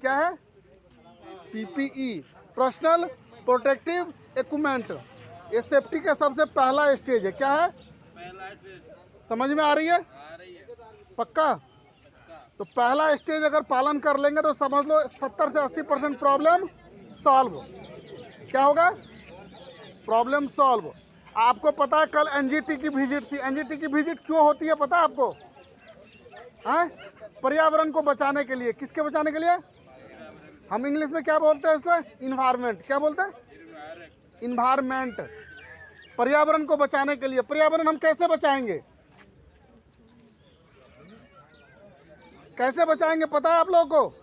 क्या है? PPE, personal protective equipment. ये सेफ्टी का सबसे पहला स्टेज है। क्या है? समझ में आ रही है? पक्का? तो पहला स्टेज अगर पालन कर लेंगे तो समझ लो 70 से 80% प्रॉब्लम सॉल्व। क्या होगा? Problem solve. आपको पता है कल एनजीटी की विजिट थी। एनजीटी की विजिट क्यों होती है पता है आपको? हैं? पर्यावरण को बचाने के लिए। किसके बचाने के लिए? हम इंग्लिश में क्या बोलते हैं इसको? इन्वायरमेंट। क्या बोलते हैं? इन्वायरमेंट। पर्यावरण को बचाने के लिए। पर्यावरण हम कैसे बचाएंगे? कैसे बचाएंगे पता है आप लोगों को?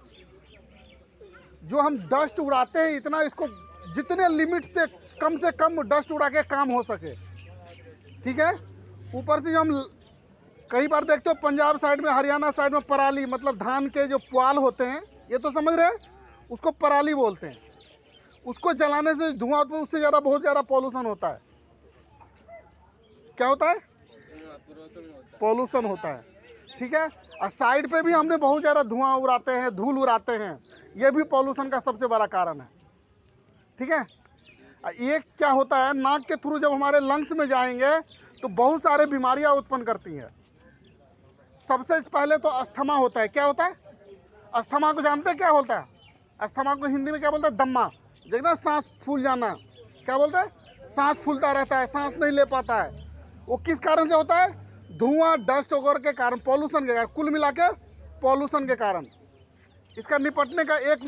जो हम डस्ट उड़ाते हैं इतना, इसको जितने लिमिट से कम डस्ट उड़ा के काम हो सके, ठीक है। ऊपर से जो हम कई बार देखते हो पंजाब साइड में, हरियाणा साइड में पराली, मतलब धान के जो पुआल होते हैं, ये तो समझ रहे हैं, उसको पराली बोलते हैं। उसको जलाने से धुआं उत्पन्न, उससे ज़्यादा बहुत ज़्यादा पॉल्यूशन होता है। क्या होता है? पॉल्यूशन होता है, ठीक है। और साइड पे भी हमने बहुत ज़्यादा धुआं उड़ाते हैं, धूल उड़ाते हैं, ये भी पॉल्यूशन का सबसे बड़ा कारण है, ठीक है। ये क्या होता है, नाक के थ्रू जब हमारे लंग्स में जाएंगे तो बहुत सारे बीमारियां उत्पन्न करती हैं। सबसे पहले तो अस्थमा होता है। क्या होता है? अस्थमा को जानते हैं क्या होता है? अस्थमा को हिंदी में क्या बोलते हैं? दम्मा। देखना, सांस फूल जाना। क्या बोलते हैं? सांस फूलता रहता है, सांस नहीं ले पाता है। वो किस कारण से होता है? धुआं, डस्ट वगैरह के कारण, पॉल्यूशन के कारण, कुल मिला के पॉल्यूशन के कारण। इसका निपटने का एक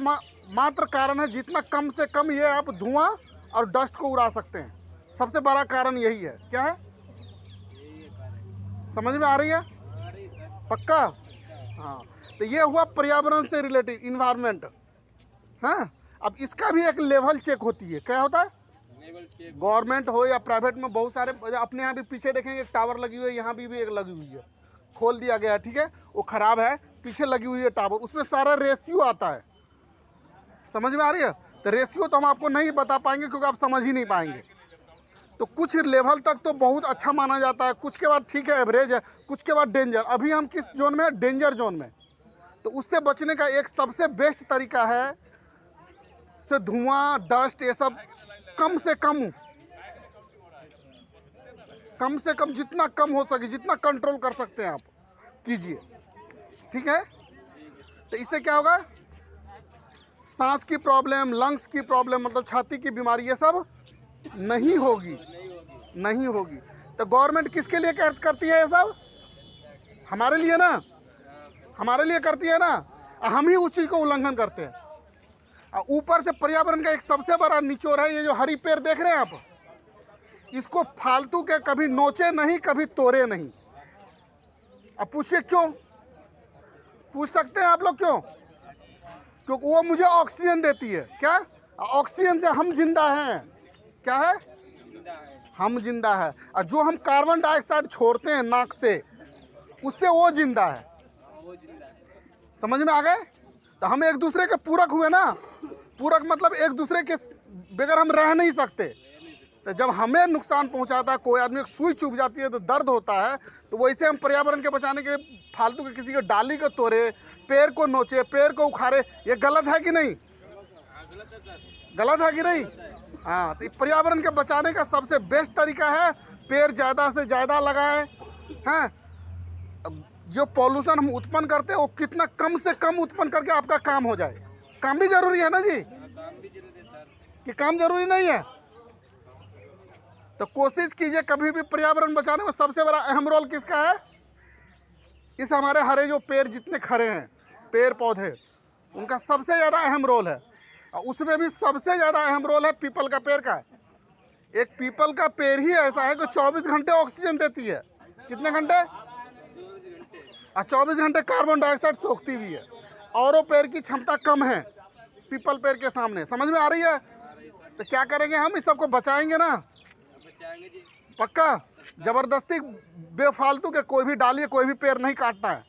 मात्र कारण है, जितना कम से कम ये आप धुआं और डस्ट को उड़ा सकते हैं, सबसे बड़ा कारण यही है। क्या है? समझ में आ रही है? पक्का? हाँ। तो ये हुआ पर्यावरण से रिलेटेड, इन्वायरमेंट। हाँ, अब इसका भी एक लेवल चेक होती है। क्या होता है? गवर्नमेंट हो या प्राइवेट में बहुत सारे, अपने यहाँ भी पीछे देखेंगे एक टावर लगी हुई है, यहाँ भी एक लगी हुई है, खोल दिया गया है, ठीक है। वो खराब है, पीछे लगी हुई है टावर, उसमें सारा रेशियो आता है। समझ में आ रही है? तो रेशियो तो हम आपको नहीं बता पाएंगे क्योंकि आप समझ ही नहीं पाएंगे। तो कुछ लेवल तक तो बहुत अच्छा माना जाता है, कुछ के बाद ठीक है, एवरेज है, कुछ के बाद डेंजर। अभी हम किस जोन में? डेंजर जोन में। तो उससे बचने का एक सबसे बेस्ट तरीका है से धुआं, डस्ट, ये सब कम से कम जितना कम हो सके, जितना कंट्रोल कर सकते हैं आप कीजिए, ठीक है। तो इससे क्या होगा? सांस की प्रॉब्लम, लंग्स की प्रॉब्लम, मतलब छाती की बीमारी, ये सब नहीं होगी। तो गवर्नमेंट किसके लिए करती है ये सब? हमारे लिए ना, हमारे लिए करती है ना। हम ही उस चीज़ को उल्लंघन करते हैं। ऊपर से पर्यावरण का एक सबसे बड़ा निचोड़ है ये जो हरी पेड़ देख रहे हैं आप, इसको फालतू के कभी नोचे नहीं, कभी तोड़े नहीं। अब पूछिए क्यों? पूछ सकते हैं आप लोग क्यों? क्योंकि वो मुझे ऑक्सीजन देती है। क्या? ऑक्सीजन से हम जिंदा हैं। क्या है? हम जिंदा है। और जो हम कार्बन डाइऑक्साइड छोड़ते हैं नाक से, उससे वो जिंदा है। समझ में आ गए? तो हम एक दूसरे के पूरक हुए ना। पूरक मतलब एक दूसरे के बगैर हम रह नहीं सकते। तो जब हमें नुकसान पहुंचाता है, कोई आदमी सुई चुभ जाती है तो दर्द होता है, तो वैसे हम पर्यावरण के बचाने के लिए फालतू के किसी के डाली को तोड़े, पेड़ को नोचे, पेड़ को उखाड़े, ये गलत है कि नहीं? गलत है कि नहीं? हाँ। तो पर्यावरण के बचाने का सबसे बेस्ट तरीका है पेड़ ज़्यादा से ज़्यादा लगाएं। हाँ, जो पॉल्यूशन हम उत्पन्न करते हैं वो कितना कम से कम उत्पन्न करके आपका काम हो जाए। काम भी जरूरी है ना जी? कि काम जरूरी नहीं है? तो कोशिश कीजिए कभी भी पर्यावरण बचाने में सबसे बड़ा अहम रोल किसका है? इस हमारे हरे जो पेड़ जितने खड़े हैं, पेड़ पौधे, उनका सबसे ज़्यादा अहम रोल है। और उसमें भी सबसे ज़्यादा अहम रोल है पीपल का पेड़ का। एक पीपल का पेड़ ही ऐसा है कि 24 घंटे ऑक्सीजन देती है। कितने घंटे? 24 घंटे कार्बन डाइऑक्साइड सोखती भी है। औरों पेड़ की क्षमता कम है पीपल पेड़ के सामने। समझ में आ रही है? तो क्या करेंगे हम? इस सबको बचाएंगे ना? पक्का? जबरदस्ती बेफालतू के कोई भी डालिए, कोई भी पेड़ नहीं काटना है।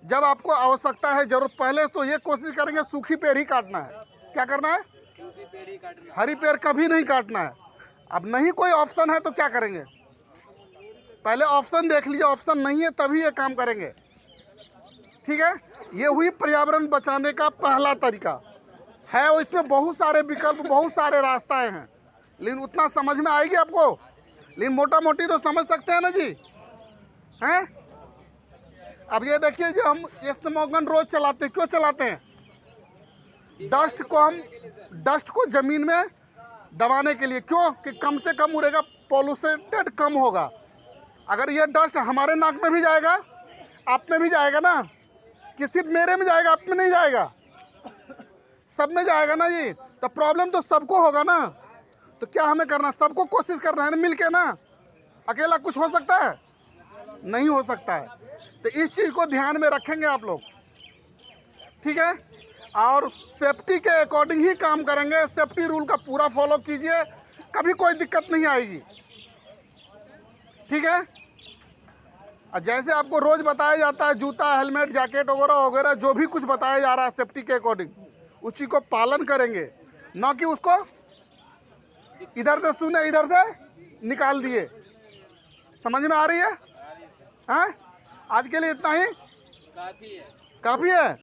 जब आपको आवश्यकता है जरूर, पहले तो ये कोशिश करेंगे सूखी पेड़ ही काटना है। क्या करना है? हरी पेड़ कभी नहीं काटना है। अब नहीं कोई ऑप्शन है तो क्या करेंगे? पहले ऑप्शन देख लीजिए, ऑप्शन नहीं है तभी ये काम करेंगे, ठीक है, ये हुई पर्यावरण बचाने का पहला तरीका है। और इसमें बहुत सारे विकल्प, बहुत सारे रास्ताएं हैं, लेकिन उतना समझ में आएगी आपको, लेकिन मोटा मोटी तो समझ सकते हैं ना जी, हैं। अब ये देखिए, जो हम ये स्मोगन रोज चलाते हैं, क्यों चलाते हैं? डस्ट को जमीन में दबाने के लिए। क्यों? कि कम से कम उड़ेगा, पॉल्यूटेड कम होगा। अगर ये डस्ट हमारे नाक में भी जाएगा, आप में भी जाएगा ना, कि सिर्फ मेरे में जाएगा, आप में नहीं जाएगा, सब में जाएगा ना जी, तो प्रॉब्लम तो सबको होगा ना। तो क्या हमें करना, सबको कोशिश करना है ना, मिल के ना। अकेला कुछ हो सकता है? नहीं हो सकता है। तो इस चीज़ को ध्यान में रखेंगे आप लोग, ठीक है, और सेफ्टी के अकॉर्डिंग ही काम करेंगे। सेफ्टी रूल का पूरा फॉलो कीजिए, कभी कोई दिक्कत नहीं आएगी, ठीक है। और जैसे आपको रोज बताया जाता है, जूता, हेलमेट, जैकेट वगैरह वगैरह, जो भी कुछ बताया जा रहा है सेफ्टी के अकॉर्डिंग, उसी को पालन करेंगे, ना कि उसको इधर से सुने इधर से निकाल दिए। समझ में आ रही है? हाँ, आज के लिए इतना ही काफ़ी है।